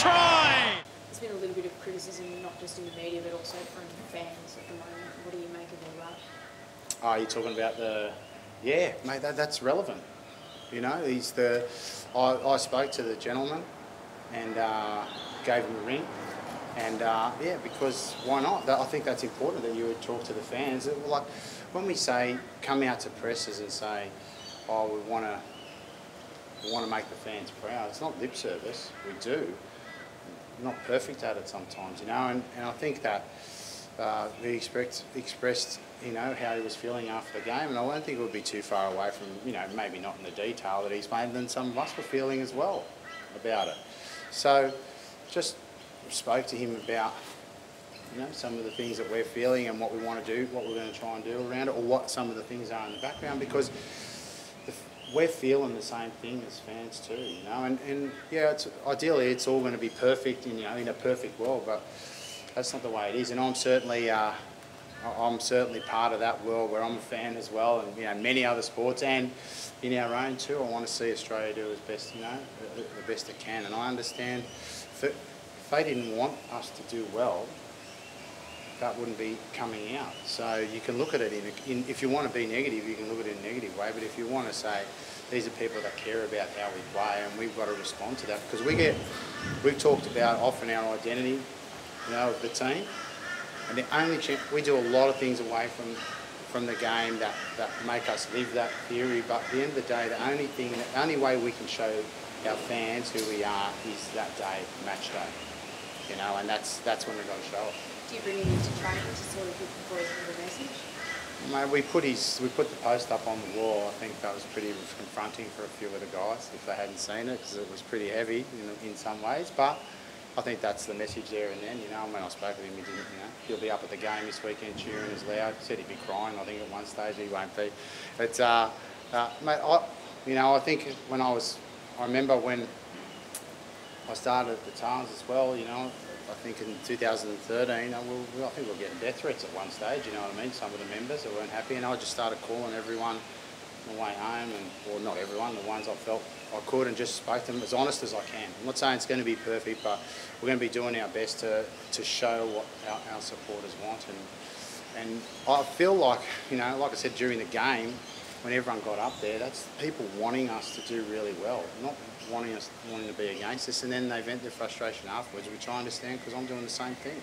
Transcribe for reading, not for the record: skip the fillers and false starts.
try! There's been a little bit of criticism, not just in the media, but also from fans at the moment. What do you make of all that? Oh, you're talking about the... Yeah, mate, that's relevant. You know, he's the... I spoke to the gentleman and gave him a ring. And, yeah, because why not? I think that's important that you would talk to the fans. Like, when we say, come out to presses and say, oh, we want to make the fans proud, it's not lip service. We do. We're not perfect at it sometimes, you know, and I think that he expressed, you know, how he was feeling after the game, and I don't think it would be too far away from, you know, maybe not in the detail that he's made, than some of us were feeling as well about it. So just spoke to him about, you know, some of the things that we're feeling and what we want to do, what we're going to try and do around it, or what some of the things are in the background, because we're feeling the same thing as fans too, you know, and yeah, ideally it's all going to be perfect, in, you know, in a perfect world, but that's not the way it is, and I'm certainly part of that world where I'm a fan as well, and, you know, many other sports, and in our own too. I want to see Australia do as best, you know, the best it can, and I understand if they didn't want us to do well, that wouldn't be coming out. So you can look at it if you want to be negative, you can look at it in a negative way, but if you want to say these are people that care about how we play, and we've got to respond to that, because we've talked about often our identity, you know, of the team, and the only we do a lot of things away from the game that make us live that theory, but at the end of the day, the only way we can show our fans who we are is that day, match day, you know, and that's when we've got to show it. Do you bring him into training to sort of give the boys a message? Mate, we put the post up on the wall. I think that was pretty confronting for a few of the guys if they hadn't seen it, because it was pretty heavy in some ways. But I think that's the message there and then. You know, when I spoke with him, he didn't. You know, he'll be up at the game this weekend cheering as loud. He said he'd be crying. I think at one stage he won't be. But mate, I think I remember when I started at the Tars as well. You know, I think in 2013, I think we were getting death threats at one stage, you know what I mean? Some of the members that weren't happy, and I just started calling everyone on the way home, or not everyone, the ones I felt I could, and just spoke to them as honest as I can. I'm not saying it's going to be perfect, but we're going to be doing our best to show what our supporters want. And I feel like, you know, like I said during the game, when everyone got up there, that's people wanting us to do really well, not wanting to be against us, and then they vent their frustration afterwards, which I understand, because I'm doing the same thing.